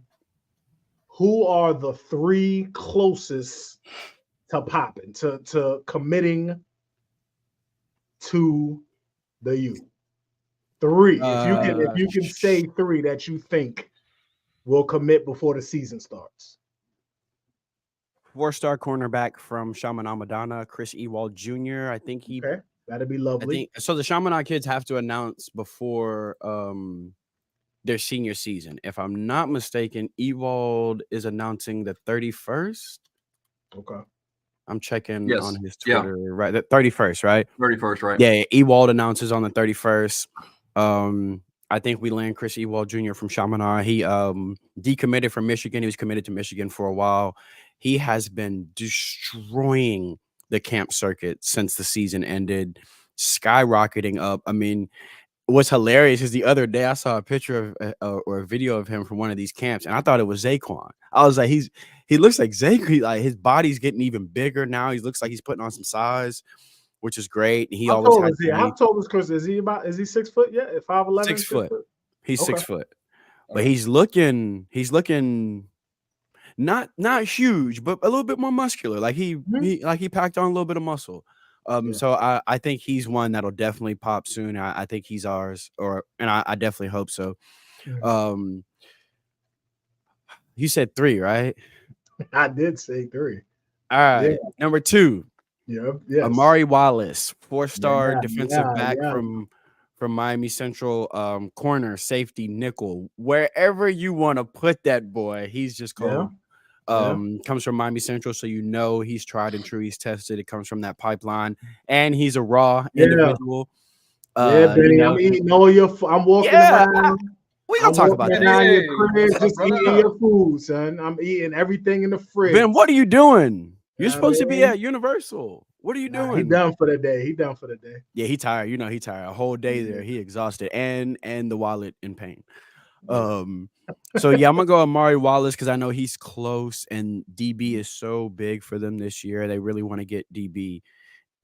who are the three closest to popping, to committing to the U? Three. If you can say three that you think will commit before the season starts. 4-star cornerback from Chaminade Madonna, Chris Ewald Jr. I think he. Okay. That'd be lovely. So the Chaminade kids have to announce before their senior season. If I'm not mistaken, Ewald is announcing the 31st. Okay. I'm checking Yes. on his Yeah. Twitter, right? The 31st, right? 31st, right? Yeah, Ewald announces on the 31st. I think we land Chris Ewald Jr. from Chaminade. He decommitted from Michigan. He was committed to Michigan for a while. He has been destroying the camp circuit since the season ended, skyrocketing up. I mean, what's hilarious is the other day I saw a picture of or a video of him from one of these camps, and I thought it was Zaquan. I was like, he looks like Zaquan. Like his body's getting even bigger now. He looks like he's putting on some size, which is great. He How always tall had is he? How tall is Chris? Is he 6 foot yet? 5'11"? 6 foot. He's Okay. 6 foot, but Okay. he's looking not huge, but a little bit more muscular. Like he packed on a little bit of muscle. Yeah. So I think he's one that'll definitely pop soon. I think he's ours, and I definitely hope so. Mhm. You said 3, right? I did say 3. All right. Yeah. Number 2, Yep. Yes. Amari Wallace, 4-star Yeah, defensive back yeah. from Miami Central, corner, safety, nickel, wherever you want to put that boy. He's just cold. Comes from Miami Central, so you know he's tried and true. He's tested. It comes from that pipeline, and he's a raw individual. Yeah, Benny, I'm eating all your. I'm walking around. We gonna talk about that. Around your crib, just eating your food, son. I'm eating everything in the fridge. Ben, what are you doing? You're Nah, supposed to be man. at Universal. What are you doing? He done for the day. Yeah, he tired. You know, he tired. A whole day there. He exhausted, and the wallet in pain. So yeah, I'm gonna go Amari Wallace because I know he's close, and DB is so big for them this year. They really want to get DB.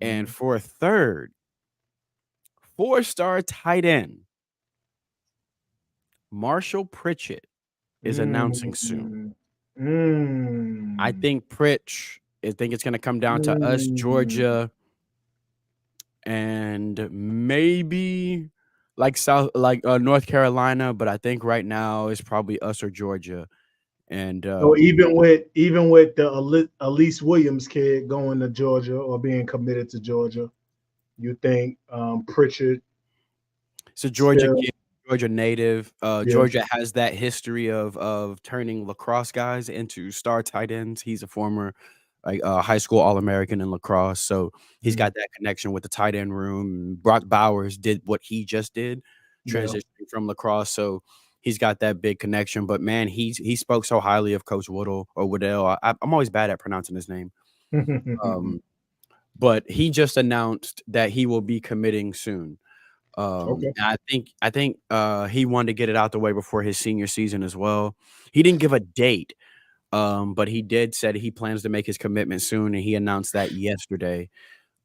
And for a third, 4-star tight end, Marshall Pritchett is announcing soon. I think I think it's gonna come down to us, Georgia, and maybe like North Carolina, but I think right now it's probably us or Georgia. And so even with the Elise Williams kid going to Georgia or being committed to Georgia, you think Pritchard? It's a Georgia still, kid, Georgia native. Georgia has that history of turning lacrosse guys into star tight ends. He's a former high school All-American in lacrosse, so he's got that connection with the tight end room. Brock Bowers did what he just did, transitioning from lacrosse, so he's got that big connection. But man, he spoke so highly of Coach Waddell. I'm always bad at pronouncing his name. But he just announced that he will be committing soon. I think he wanted to get it out the way before his senior season as well. He didn't give a date, but he did said he plans to make his commitment soon, and he announced that yesterday.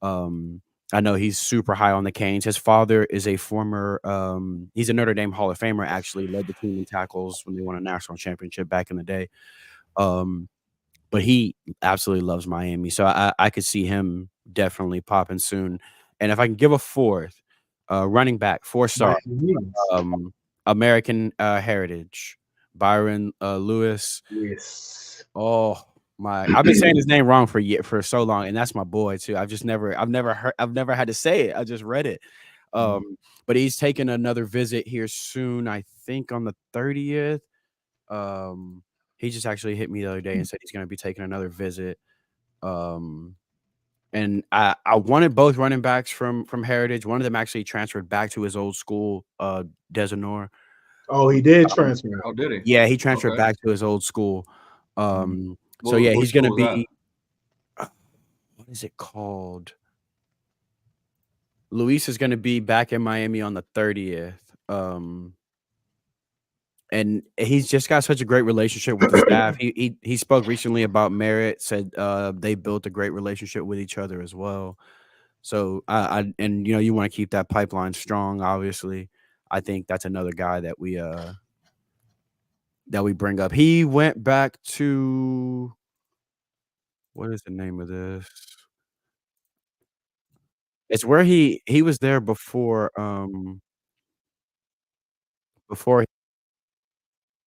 I know he's super high on the Canes. His father is a former he's a Notre Dame Hall of Famer, actually led the team in tackles when they won a national championship back in the day. But he absolutely loves Miami, so I could see him definitely popping soon. And if I can give a fourth, running back, 4-star, American heritage, Byron Lewis. Yes. Oh my! I've been saying his name wrong for so long, and that's my boy too. I've never had to say it. I just read it. But he's taking another visit here soon. I think on the 30th. He just actually hit me the other day and said he's going to be taking another visit. And I wanted both running backs from Heritage. One of them actually transferred back to his old school, Desanor. Oh, he did transfer. Oh, did he? Yeah, he transferred back to his old school. So yeah, he's going to be. What is it called? Luis is going to be back in Miami on the 30th. And he's just got such a great relationship with the staff. He spoke recently about Merritt, said they built a great relationship with each other as well. So and you want to keep that pipeline strong, obviously. I think that's another guy that we bring up. He went back to, what is the name of this? It's where he was there before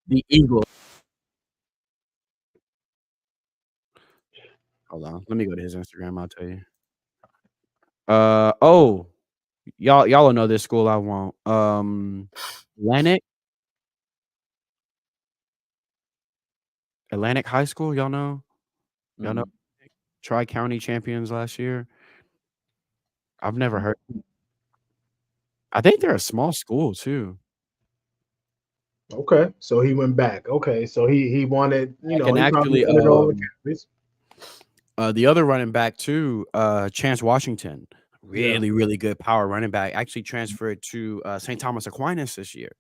the Eagles. Hold on, let me go to his Instagram. I'll tell you. Y'all will know this school. I won't. Lennox. Atlantic High School. Y'all know Mhm. Tri-County champions last year. I've never heard. I think they're a small school too. Okay, so he went back. Okay, so he wanted, And he probably actually, wanted all the cameras. the other running back too, Chance Washington, Yeah. really good power running back. Actually transferred to St. Thomas Aquinas this year,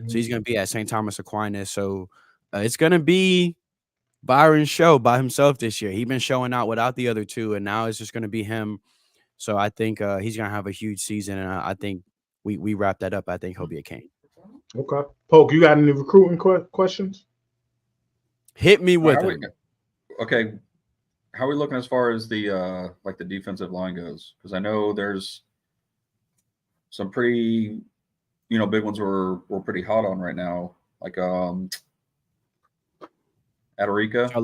so he's going to be at St. Thomas Aquinas. So it's going to be Byron's show by himself this year. He's been showing out without the other two, and now it's just going to be him. So I think he's going to have a huge season, and I think we wrap that up. I think he'll be a Cane. Okay, Polk, you got any recruiting questions? Hit me All right, with them. okay, how are we looking as far as the like the defensive line goes? Because I know there's some pretty, big ones we're pretty hot on right now, like Adarica.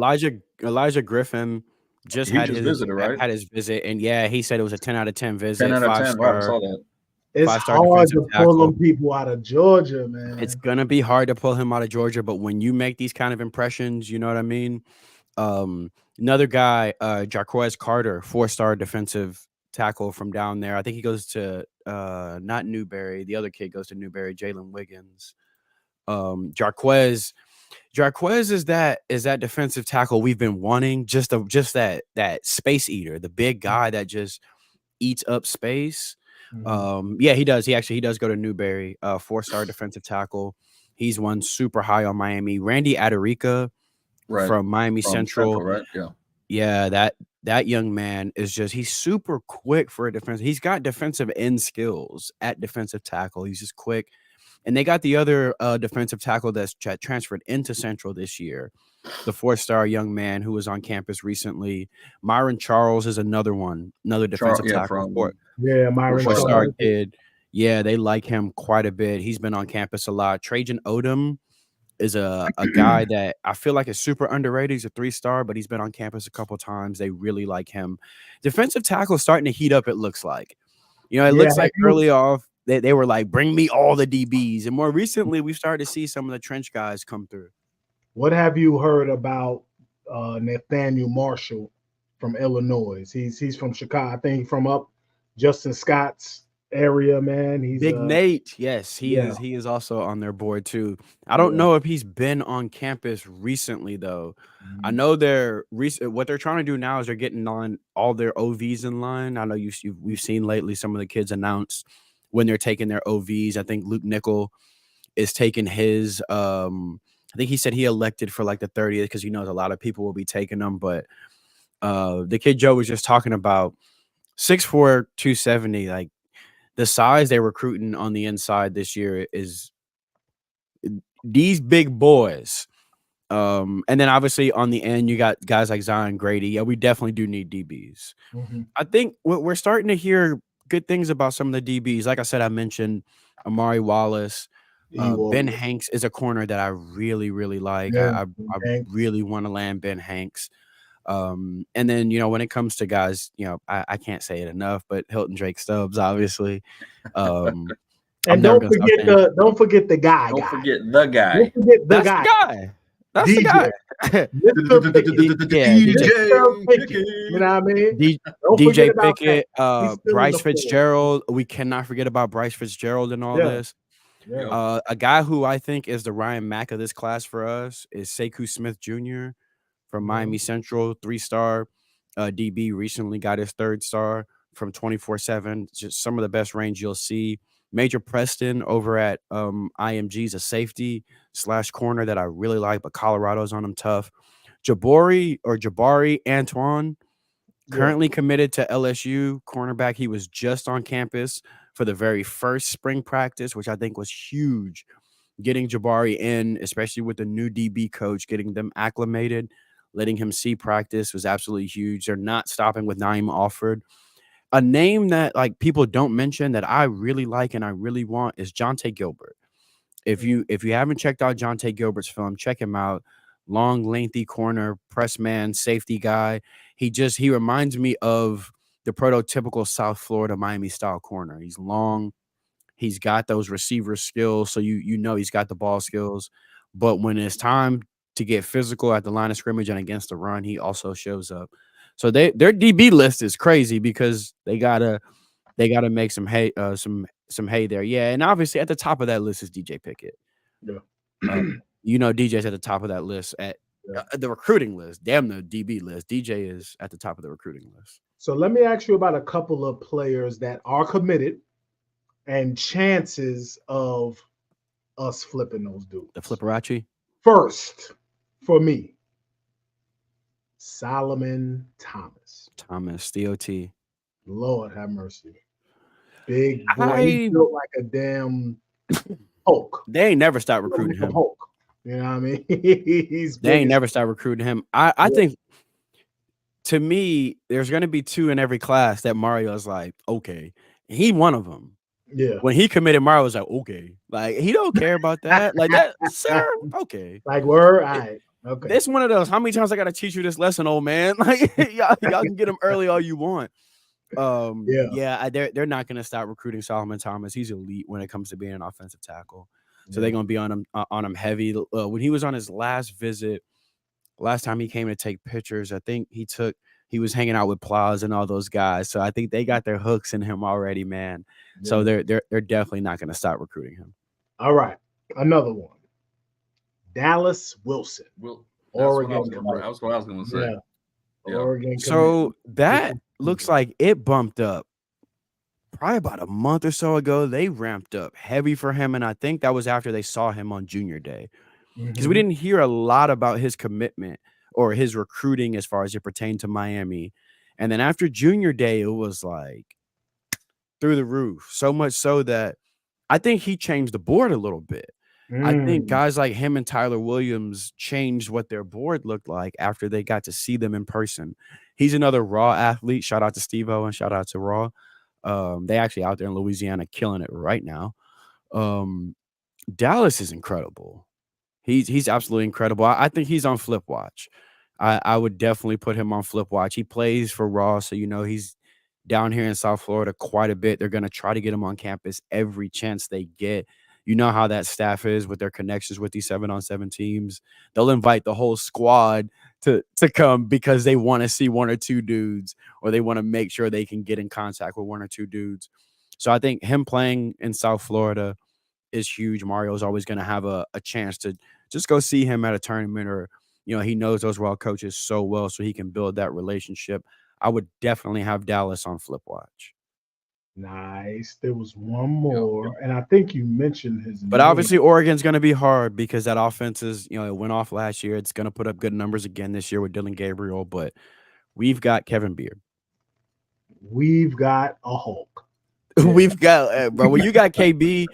Elijah Griffin just He had just his visited, right? visit, and yeah, he said it was a 10 out of 10 visit, 10 out of 10. 5-star. Wow, I saw that. It's 5-star hard defensive to pull tackle. them people out of Georgia, man. It's gonna be hard to pull him out of Georgia, but when you make these kind of impressions, you know what I mean. Another guy, Jarquez Carter, 4-star defensive tackle from down there. I think he goes to not Newberry. The other kid goes to Newberry, Jalen Wiggins. Jarquez is that defensive tackle we've been wanting. Just that space eater, the big guy that just eats up space. Yeah, he does. He does go to Newberry. 4-star defensive tackle. He's one super high on Miami. Randy Adarica from Miami Central. Right? Yeah. Yeah, that young man is he's super quick for a defense. He's got defensive end skills at defensive tackle. He's just quick. And they got the other defensive tackle that's transferred into Central this year, the 4-star young man who was on campus recently. Myron Charles is another defensive tackle. Myron 4-star kid. Yeah, they like him quite a bit. He's been on campus a lot. Trajan Odom is a guy that I feel like is super underrated. He's a 3-star, but he's been on campus a couple times. They really like him. Defensive tackle starting to heat up, it looks like. It looks like early off, they were like, bring me all the DBs. And more recently, we've started to see some of the trench guys come through. What have you heard about Nathaniel Marshall from Illinois? He's from Chicago. I think from up Justin Scott's area, man. He's Big Nate. Yes, he is. He is also on their board too. I don't know if he's been on campus recently though. I know what they're trying to do now is they're getting on all their OVs in line. I know we've seen lately some of the kids announce when they're taking their OVs. I think Luke Nickel is taking his. I think he said he elected for like the 30th because he knows a lot of people will be taking them. But the kid Joe was just talking about 6'4", 270. Like the size they're recruiting on the inside this year is these big boys. And then obviously on the end, you got guys like Zion Grady. Yeah, we definitely do need DBs. I think we're starting to hear good things about some of the DBs. Like I said, I mentioned Amari Wallace. Ben Hanks is a corner that I really, really like. I really want to land Ben Hanks. And then, when it comes to guys, I can't say it enough, but Hilton Drake Stubbs, obviously. And don't forget the guy. Don't forget the guy. Don't forget the guy. That's DJ. the guy. DJ Pickett. You know what I mean? DJ Pickett, Bryce Fitzgerald. We cannot forget about Bryce Fitzgerald and all this. Yeah. A guy who I think is the Ryan Mack of this class for us is Sekou Smith Jr. from Miami Central, 3-star DB. Recently got his 3rd star from 24/7. Just some of the best range you'll see. Major Preston over at IMG's a safety / corner that I really like, but Colorado's on him tough. Jabari Antoine, currently committed to LSU cornerback. He was just on campus for the very first spring practice, which I think was huge. Getting Jabari in, especially with the new DB coach, getting them acclimated, letting him see practice was absolutely huge. They're not stopping with Naeem Alford. A name that like people don't mention that I really like and I really want is Jonte Gilbert. If you haven't checked out Jonte Gilbert's film, check him out. Long, lengthy corner, press man, safety guy. He reminds me of the prototypical South Florida Miami style corner. He's long. He's got those receiver skills, so you know he's got the ball skills. But when it's time to get physical at the line of scrimmage and against the run, he also shows up. So their DB list is crazy because they gotta make some hay there. Yeah, and obviously at the top of that list is DJ Pickett. Yeah. DJ's at the top of that list at the recruiting list. Damn, the DB list. DJ is at the top of the recruiting list. So let me ask you about a couple of players that are committed and chances of us flipping those dudes. The Flipperachi? First, for me, Solomon Thomas. DOT. Lord have mercy. Big boy. He built like a damn Polk. They ain't never stopped recruiting him. Polk. You know what I mean? They ain't never stopped recruiting him. I think, to me, there's going to be 2 in every class that Mario's like, okay. He one of them. Yeah. When he committed, Mario was like, okay. Like, he don't care about that. Like, that, sir, okay. Like, word? All right. Okay. This one of those, how many times I got to teach you this lesson, old man? Like, y'all can get him early all you want. They're not going to stop recruiting Solomon Thomas. He's elite when it comes to being an offensive tackle. So they're going to be on him heavy. When he was on his last visit, last time he came to take pictures, I think he was hanging out with Plows and all those guys. So I think they got their hooks in him already, man. Yeah. So they're definitely not going to stop recruiting him. All right, another one. Dallas Wilson. Oregon. That's what I was going to say. Yeah. Oregon. So that looks like it bumped up. Probably about a month or so ago, they ramped up heavy for him. And I think that was after they saw him on junior day. Because we didn't hear a lot about his commitment or his recruiting as far as it pertained to Miami. And then after junior day, it was like through the roof. So much so that I think he changed the board a little bit. I think guys like him and Tyler Williams changed what their board looked like after they got to see them in person. He's another Raw athlete. Shout out to Steve-O and shout out to Raw. They actually out there in Louisiana killing it right now. Dallas is incredible. He's absolutely incredible. I think he's on Flip Watch. I would definitely put him on Flip Watch. He plays for Raw, so he's down here in South Florida quite a bit. They're going to try to get him on campus every chance they get. You know how that staff is with their connections with these 7-on-7 teams. They'll invite the whole squad to come because they want to see 1 or 2 dudes, or they want to make sure they can get in contact with 1 or 2 dudes. So I think him playing in South Florida is huge. Mario's always going to have a chance to just go see him at a tournament, or he knows those Raw coaches so well, so he can build that relationship. I would definitely have Dallas on Flip Watch. Nice. There was one more, and I think you mentioned his name. But obviously Oregon's going to be hard because that offense is, it went off last year. It's going to put up good numbers again this year with Dylan Gabriel, but we've got Kevin Beard. We've got a Hulk. We've got, bro, when you got KB,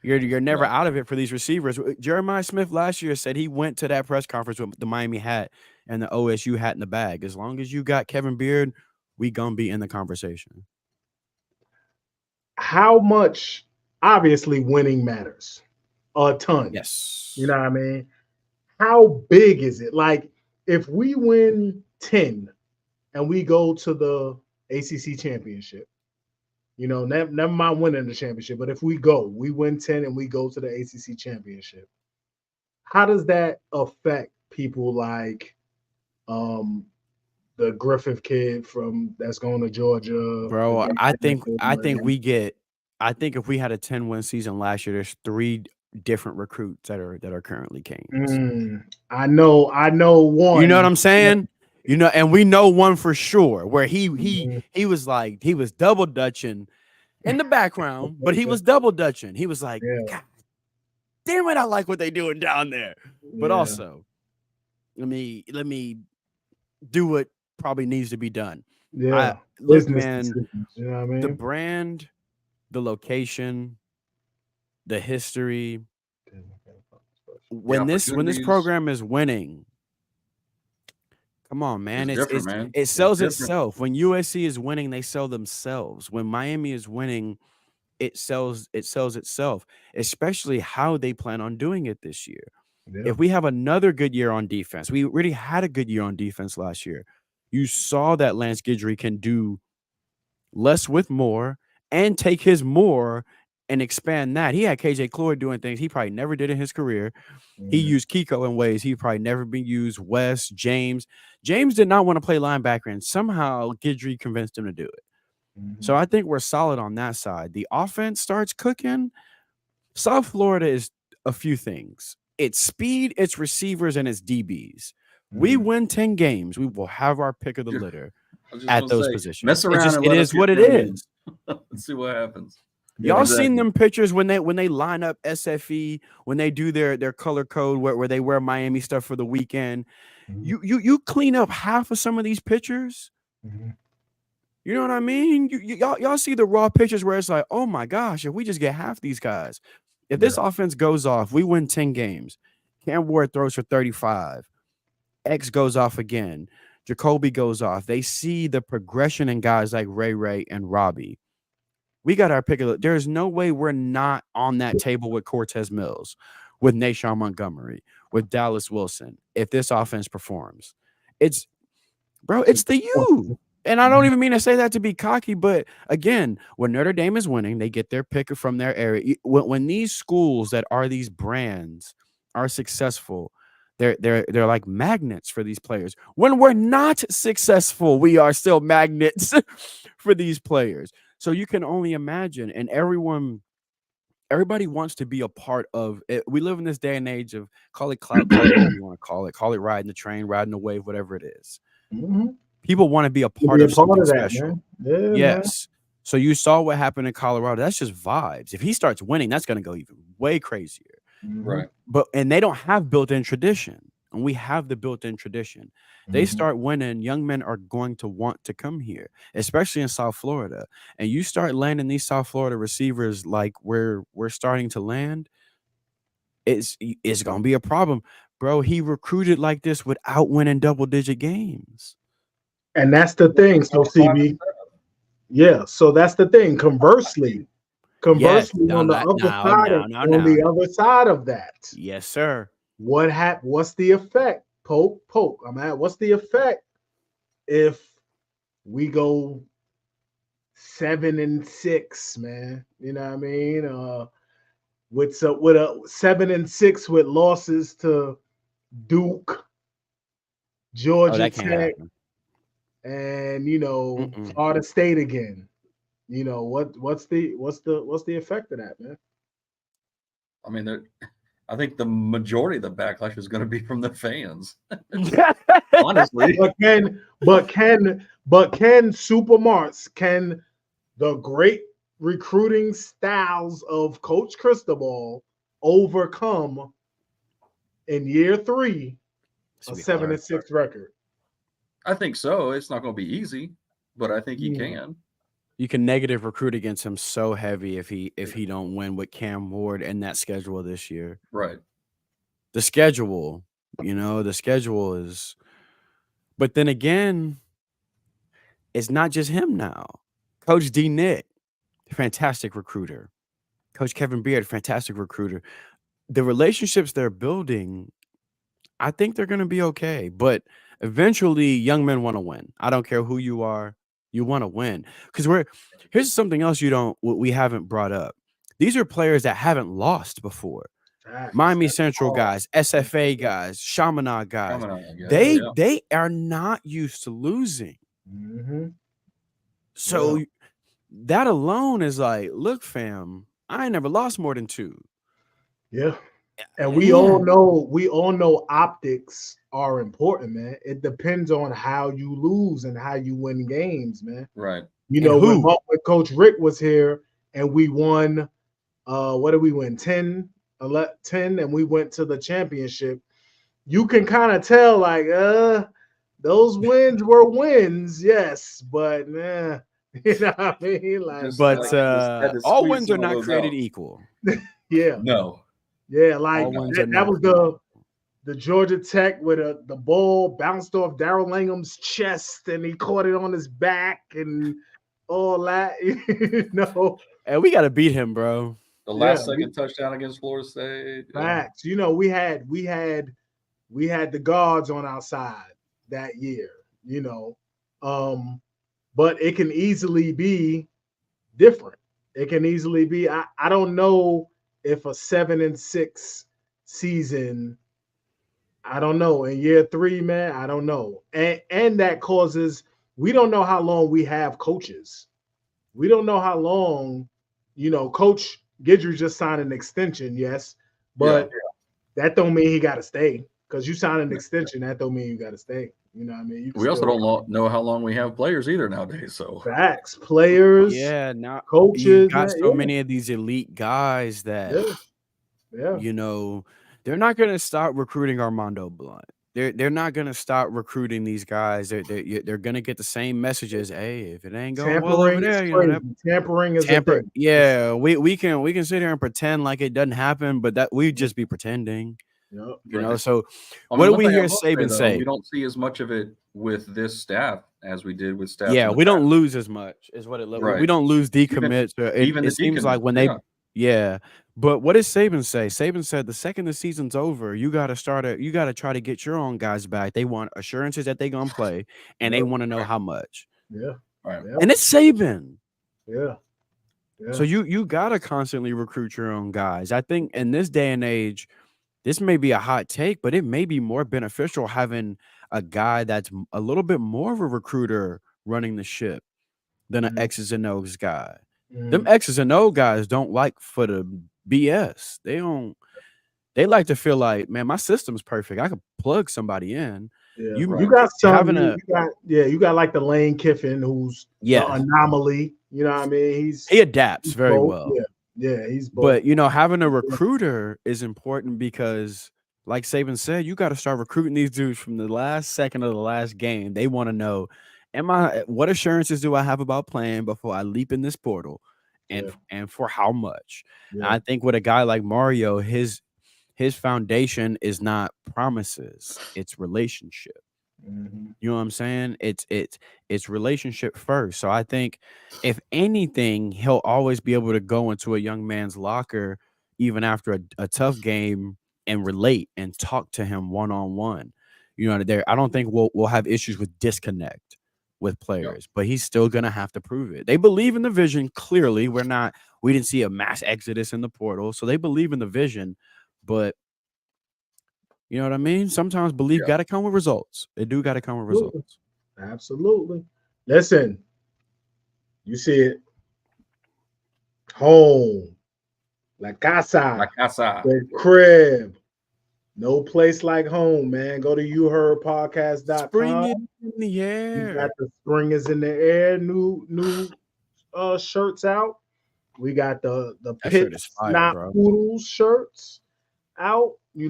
you're never out of it for these receivers. Jeremiah Smith last year said he went to that press conference with the Miami hat and the OSU hat in the bag. As long as you got Kevin Beard, we going to be in the conversation. How much, obviously, winning matters a ton. Yes. You know what I mean? How big is it? Like, if we win 10 and we go to the ACC championship, never mind winning the championship, but if we win 10 and we go to the ACC championship, how does that affect people like the Griffith kid that's going to Georgia? Bro, I think if we had a 10-win season last year, there's 3 different recruits that are currently Canes. I know one. You know what I'm saying? And we know one for sure where he was like, he was double dutching in the background, but he was double dutching. He was like, God damn it, I like what they doing down there. But also, let me do what probably needs to be done. Look, man, you know what I mean? The brand, the location, the history. When this program is winning, come on, man. It sells itself. When USC is winning, they sell themselves. When Miami is winning, it sells itself, especially how they plan on doing it this year. Yeah. If we have another good year on defense, we already had a good year on defense last year. You saw that Lance Guidry can do less with more and take his more and expand that. He had KJ Cloyd doing things he probably never did in his career. He used Kiko in ways he probably never been used. West, James. James did not want to play linebacker, and somehow Guidry convinced him to do it. So I think we're solid on that side. The offense starts cooking. South Florida is a few things. It's speed, it's receivers, and it's DBs. We win 10 games. We will have our pick of the litter at those positions. Mess around and it let is us what get it 10 is. Let's see what happens. Y'all exactly. seen them pictures when they line up SFE, when they do their color code where they wear Miami stuff for the weekend. You clean up half of some of these pictures. You know what I mean? Y'all see the raw pictures where it's like, oh my gosh, if we just get half these guys, if this offense goes off, we win 10 games. Cam Ward throws for 35. X goes off again. Jacoby goes off. They see the progression in guys like Ray and Robbie. We got our pick of. There's no way we're not on that table with Cortez Mills, with Nashawn Montgomery, with Dallas Wilson. If this offense performs, it's the U. And I don't even mean to say that to be cocky, but again, when Notre Dame is winning, they get their pick from their area. When these schools that are these brands are successful, they're like magnets for these players. When we're not successful, we are still magnets for these players. So you can only imagine, and everybody wants to be a part of it. We live in this day and age of call it clout, call it whatever you want to call it riding the train, riding the wave, whatever it is. People want to be a part of something special. Yeah, yes. Man. So you saw what happened in Colorado. That's just vibes. If he starts winning, that's going to go even way crazier. Right. And they don't have built-in tradition. And we have the built-in tradition. They start winning, young men are going to want to come here, especially in South Florida. And you start landing these South Florida receivers like we're starting to land, it's going to be a problem. Bro, he recruited like this without winning double-digit games. And that's the thing. So, CB, so that's the thing. Conversely, on the other side of that. Yes, sir. What's the effect? Polk. What's the effect if we go 7-6, man? You know what I mean? With a 7-6 with losses to Duke, Georgia Tech, and Florida State again. What's the effect of that, man? I mean, I think the majority of the backlash is going to be from the fans. Honestly, but can Supermarts, can the great recruiting styles of Coach Cristobal overcome in year 3 a 7-6 record? I think so. It's not going to be easy, but I think he can. You can negative recruit against him so heavy if he don't win with Cam Ward and that schedule this year. Right. The schedule is. But then again, it's not just him now. Coach D. Nick, fantastic recruiter. Coach Kevin Beard, fantastic recruiter. The relationships they're building, I think they're going to be okay. But eventually, young men want to win. I don't care who you are. You want to win. Because here's something else we haven't brought up. These are players that haven't lost before. Miami Central guys, SFA guys, Chaminade guys. They are not used to losing. So that alone is like, look, fam, I ain't never lost more than 2. Yeah. And we all know optics are important, man. It depends on how you lose and how you win games, man. Right. When Coach Rick was here and we won, what did we win? 10, and we went to the championship. You can kind of tell, like, those wins were wins, yes, but you know what I mean? Like, all wins are not created equal. Yeah. No. Yeah, like that was the Georgia Tech with the ball bounced off Darrell Langham's chest and he caught it on his back and all that. And we got to beat him, bro. The last second touchdown against Florida State. Facts. We had the guards on our side that year. But it can easily be different. It can easily be. I don't know if a 7-6 season. I don't know. In year 3, man, I don't know. And that causes, we don't know how long we have coaches. We don't know how long, Coach Guidry just signed an extension, yes, but that don't mean he got to stay. Because you sign an extension, that don't mean you got to stay. You know what I mean? You can We also still don't know how long we have players either nowadays. So facts, players, Yeah, now you coaches, got man. so many of these elite guys that Yeah. they're not gonna stop recruiting Armando Blunt. They're not gonna stop recruiting these guys. They're gonna get the same messages. Hey, if it ain't going well over Tampering is there, crazy. that Tampering is a tamper. thing. Yeah, we can sit here and pretend like it doesn't happen, but that we'd just be pretending. Yep. So I what mean, do one we thing I hear will say, Saban though, say? we don't see as much of it with this staff as we did with staff. Yeah, we don't lose as much, is what it looks like. We Right. don't lose decommits. Even the It seems like decommits, when yeah. But what does Saban say? Saban said the second the season's over, you got to try to get your own guys back. They want assurances that they're gonna play, and they want to know how much. Yeah. Right. Yeah. And it's Saban. Yeah. So you gotta constantly recruit your own guys. I think in this day and age, this may be a hot take, but it may be more beneficial having a guy that's a little bit more of a recruiter running the ship than an X's and O's guy. Them X's and O guys don't like for the BS. They like to feel like, man, my system's perfect. I could plug somebody in. Yeah. You got some. you You got like the Lane Kiffin, who's the anomaly. You know what I mean? He adapts very both. well. Yeah, he's both. But having a recruiter is important because, like Saban said, you got to start recruiting these dudes from the last second of the last game. They want to know, what assurances do I have about playing before I leap in this portal, and for how much? And I think with a guy like Mario, his foundation is not promises, it's relationship. You know what I'm saying? It's relationship first. So I think if anything, he'll always be able to go into a young man's locker even after a tough game and relate and talk to him one-on-one. I don't think we'll have issues with disconnect with players, but he's still gonna have to prove it. They believe in the vision. Clearly, we didn't see a mass exodus in the portal, so they believe in the vision, but you know what I mean? Sometimes belief got to come with results. It do got to come with results. Absolutely. Listen, you see it. Home. La casa. The crib. No place like home, man. Go to youheardpodcast.com. Spring is in the air. We got the spring is in the air. New shirts out. We got the Pit Not Poodles shirts out. We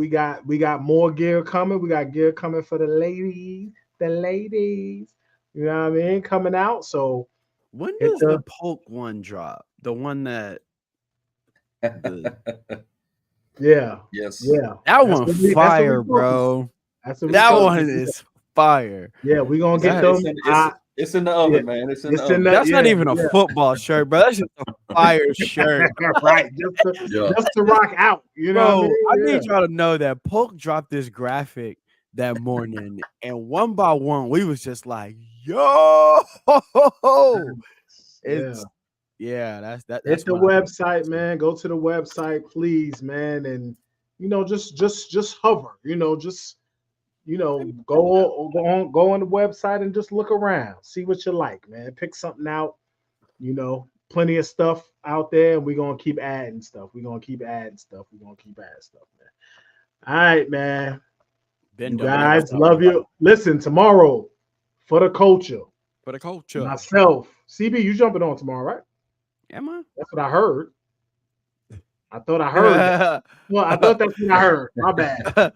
got more gear coming. We got gear coming for the ladies. You know what I mean? Coming out. So when does the Polk one drop? The one that Yes. That one fire, bro. That one is fire. Yeah, we're gonna get them. It's in the oven, man. It's in the oven. That's not even a football shirt, bro. That's just a fire shirt. Right. Just to rock out. You know, I need y'all to know that Polk dropped this graphic that morning, and one by one, we was just like, yo. That's Hit the website, man. Go to the website, please, man. And just hover, go on the website and just look around, see what you like, man. Pick something out. Plenty of stuff out there, and we're gonna keep adding stuff. Man. All right, man. You guys, love you. Listen, tomorrow for the culture. Myself, CB, you jumping on tomorrow, right? Am I? That's what I heard. I thought I heard that. Well, I thought that's what I heard. My bad.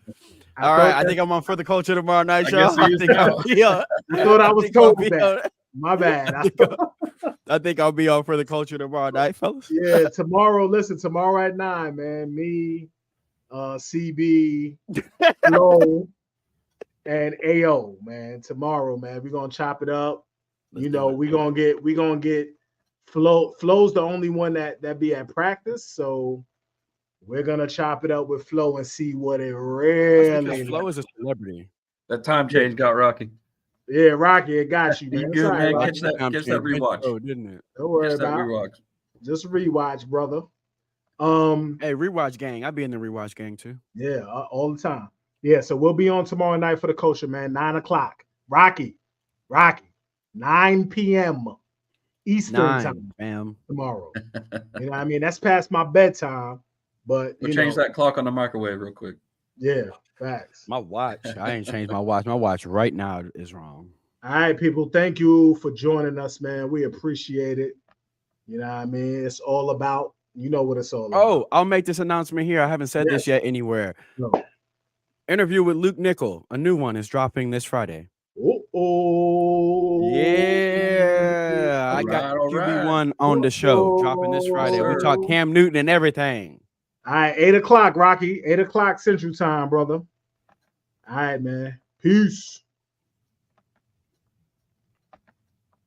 All right, I think I'm on For the Culture tomorrow night, y'all. I thought I was told that. My bad. I think I'll be on For the Culture tomorrow night, fellas. Yeah, tomorrow. Listen, tomorrow at 9, man. Me, CB, Flo, and AO, man. Tomorrow, man. We're gonna chop it up. We're gonna get Flo. Flo's the only one that be at practice, so we're gonna chop it up with Flo and see what it really. Flo is a celebrity. That time change got rocky. Yeah, Rocky, it got you, man. You It's good, all right, man? Rocky. Catch that rewatch. Oh, didn't it? Don't worry Catch that about it. rewatch. Just rewatch, brother. Hey, rewatch gang. I'd be in the rewatch gang too. Yeah, all the time. Yeah, so we'll be on tomorrow night for the culture, man. 9:00. Rocky, 9 p.m. Eastern time fam. tomorrow. You know what I mean? That's past my bedtime, but We'll change that clock on the microwave real quick. Yeah, facts. My watch. I ain't changed my watch. My watch right now is wrong. All right, people. Thank you for joining us, man. We appreciate it. You know what I mean? It's all about, you know what it's all about. Oh, I'll make this announcement here. I haven't said this yet anywhere. No. Interview with Luke Nickel. A new one is dropping this Friday. Oh, yeah. I got QB1 on the show dropping this Friday. We talk Cam Newton and everything. All right, 8:00, Rocky. 8:00 Central Time, brother. All right, man. Peace.